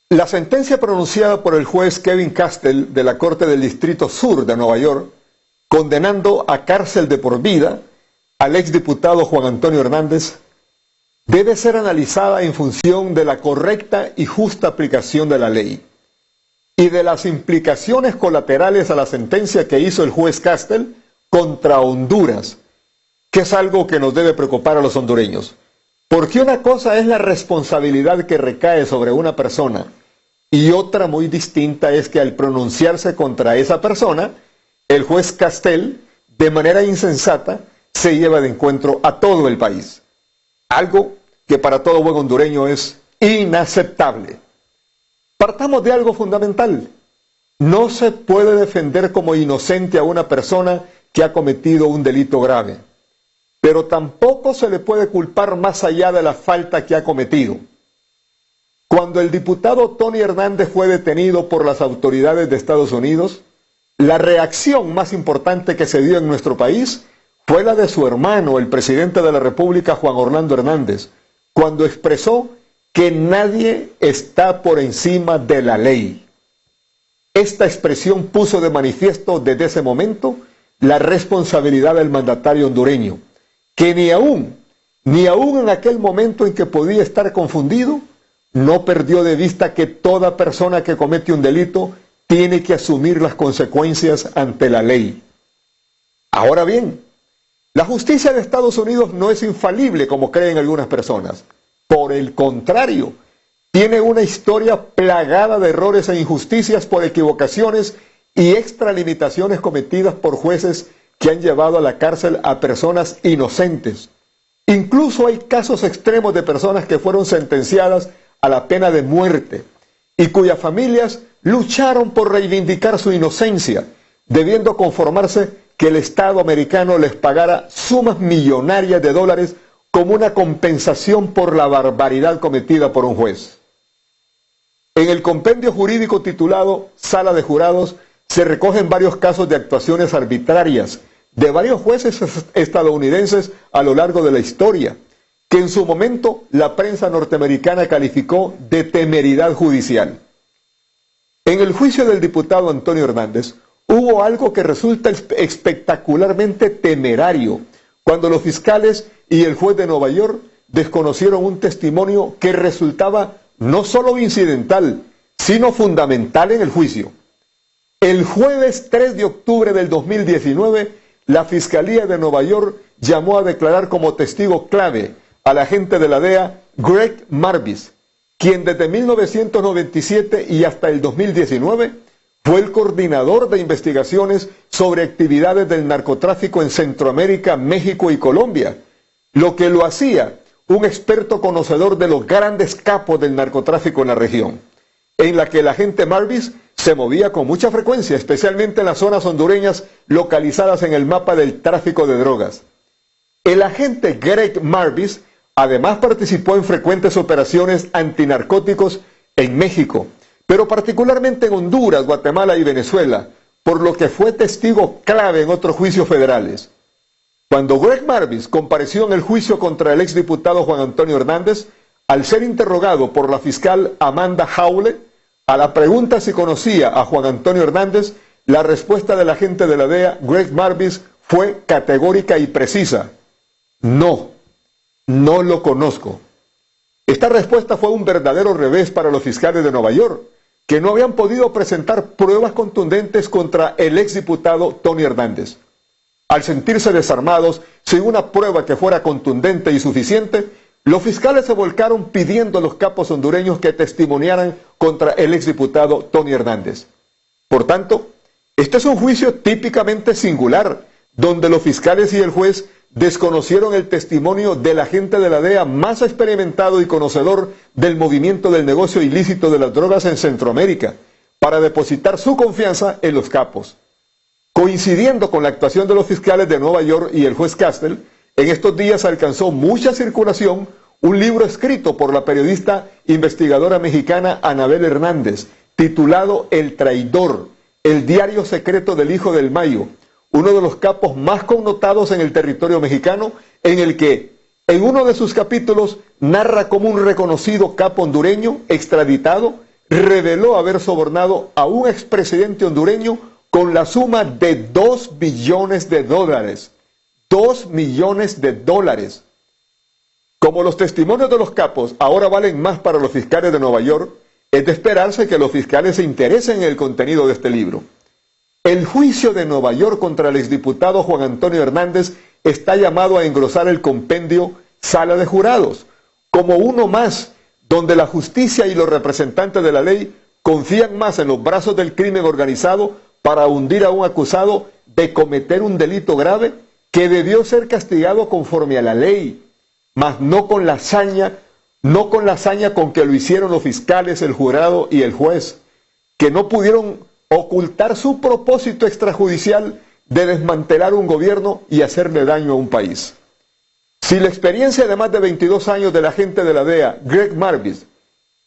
La sentencia pronunciada por el juez Kevin Castell de la Corte del Distrito Sur de Nueva York, condenando a cárcel de por vida al exdiputado Juan Antonio Hernández, debe ser analizada en función de la correcta y justa aplicación de la ley y de las implicaciones colaterales a la sentencia que hizo el juez Castell contra Honduras, que es algo que nos debe preocupar a los hondureños. Porque una cosa es la responsabilidad que recae sobre una persona y otra muy distinta es que al pronunciarse contra esa persona, el juez Castell, de manera insensata, se lleva de encuentro a todo el país. Algo que para todo buen hondureño es inaceptable. Partamos de algo fundamental. No se puede defender como inocente a una persona que ha cometido un delito grave, pero tampoco se le puede culpar más allá de la falta que ha cometido. Cuando el diputado Tony Hernández fue detenido por las autoridades de Estados Unidos, la reacción más importante que se dio en nuestro país fue la de su hermano, el presidente de la República, Juan Orlando Hernández, cuando expresó que nadie está por encima de la ley. Esta expresión puso de manifiesto desde ese momento la responsabilidad del mandatario hondureño, que ni aún en aquel momento en que podía estar confundido, no perdió de vista que toda persona que comete un delito tiene que asumir las consecuencias ante la ley. Ahora bien, la justicia de Estados Unidos no es infalible como creen algunas personas. Por el contrario, tiene una historia plagada de errores e injusticias por equivocaciones y extralimitaciones cometidas por jueces que han llevado a la cárcel a personas inocentes. Incluso hay casos extremos de personas que fueron sentenciadas a la pena de muerte y cuyas familias lucharon por reivindicar su inocencia, debiendo conformarse que el Estado americano les pagara sumas millonarias de dólares como una compensación por la barbaridad cometida por un juez. En el compendio jurídico titulado Sala de Jurados se recogen varios casos de actuaciones arbitrarias de varios jueces estadounidenses a lo largo de la historia, que en su momento la prensa norteamericana calificó de temeridad judicial. En el juicio del diputado Antonio Hernández hubo algo que resulta espectacularmente temerario, cuando los fiscales y el juez de Nueva York desconocieron un testimonio que resultaba no solo incidental, sino fundamental en el juicio. El jueves 3 de octubre del 2019, la Fiscalía de Nueva York llamó a declarar como testigo clave al agente de la DEA, Greg Marvis, quien desde 1997 y hasta el 2019 fue el coordinador de investigaciones sobre actividades del narcotráfico en Centroamérica, México y Colombia, lo que lo hacía un experto conocedor de los grandes capos del narcotráfico en la región, en la que el agente Marvis se movía con mucha frecuencia, especialmente en las zonas hondureñas localizadas en el mapa del tráfico de drogas. El agente Greg Marvis además participó en frecuentes operaciones antinarcóticos en México, pero particularmente en Honduras, Guatemala y Venezuela, por lo que fue testigo clave en otros juicios federales. Cuando Greg Marvis compareció en el juicio contra el exdiputado Juan Antonio Hernández, al ser interrogado por la fiscal Amanda Howlett, a la pregunta si conocía a Juan Antonio Hernández, la respuesta del agente de la DEA, Greg Marvis, fue categórica y precisa: no lo conozco. Esta respuesta fue un verdadero revés para los fiscales de Nueva York, que no habían podido presentar pruebas contundentes contra el exdiputado Tony Hernández. Al sentirse desarmados, sin una prueba que fuera contundente y suficiente, los fiscales se volcaron pidiendo a los capos hondureños que testimoniaran contra el exdiputado Tony Hernández. Por tanto, este es un juicio típicamente singular, donde los fiscales y el juez desconocieron el testimonio del agente de la DEA más experimentado y conocedor del movimiento del negocio ilícito de las drogas en Centroamérica, para depositar su confianza en los capos. Coincidiendo con la actuación de los fiscales de Nueva York y el juez Castell, en estos días alcanzó mucha circulación un libro escrito por la periodista investigadora mexicana Anabel Hernández, titulado El Traidor, el diario secreto del Hijo del Mayo, uno de los capos más connotados en el territorio mexicano, en el que, en uno de sus capítulos, narra cómo un reconocido capo hondureño, extraditado, reveló haber sobornado a un expresidente hondureño con la suma de 2 billones de dólares. 2 millones de dólares. Como los testimonios de los capos ahora valen más para los fiscales de Nueva York, es de esperarse que los fiscales se interesen en el contenido de este libro. El juicio de Nueva York contra el exdiputado Juan Antonio Hernández está llamado a engrosar el compendio Sala de Jurados, como uno más donde la justicia y los representantes de la ley confían más en los brazos del crimen organizado para hundir a un acusado de cometer un delito grave que debió ser castigado conforme a la ley, mas no con la hazaña con que lo hicieron los fiscales, el jurado y el juez, que no pudieron ocultar su propósito extrajudicial de desmantelar un gobierno y hacerle daño a un país. Si la experiencia de más de 22 años del agente de la DEA, Greg Marvis,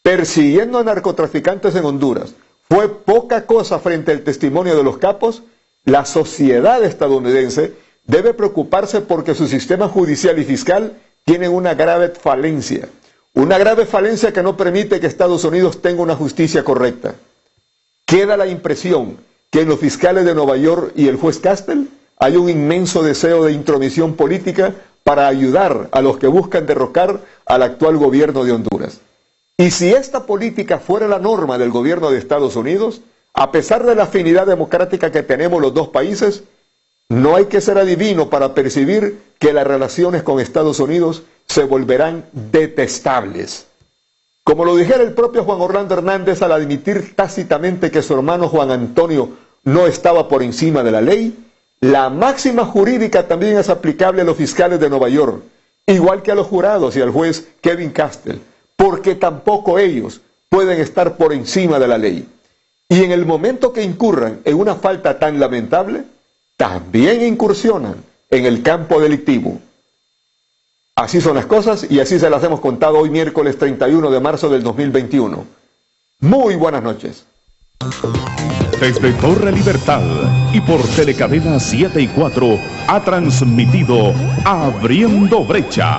persiguiendo a narcotraficantes en Honduras, fue poca cosa frente al testimonio de los capos, la sociedad estadounidense debe preocuparse porque su sistema judicial y fiscal tienen una grave falencia que no permite que Estados Unidos tenga una justicia correcta. Queda la impresión que en los fiscales de Nueva York y el juez Castle hay un inmenso deseo de intromisión política para ayudar a los que buscan derrocar al actual gobierno de Honduras. Y si esta política fuera la norma del gobierno de Estados Unidos, a pesar de la afinidad democrática que tenemos los dos países, no hay que ser adivino para percibir que las relaciones con Estados Unidos se volverán detestables. Como lo dijera el propio Juan Orlando Hernández al admitir tácitamente que su hermano Juan Antonio no estaba por encima de la ley, la máxima jurídica también es aplicable a los fiscales de Nueva York, igual que a los jurados y al juez Kevin Castle, porque tampoco ellos pueden estar por encima de la ley. Y en el momento que incurran en una falta tan lamentable, también incursionan en el campo delictivo. Así son las cosas y así se las hemos contado hoy miércoles 31 de marzo del 2021. Muy buenas noches. Desde Torre Libertad y por Telecadena 7 y 4 ha transmitido Abriendo Brecha.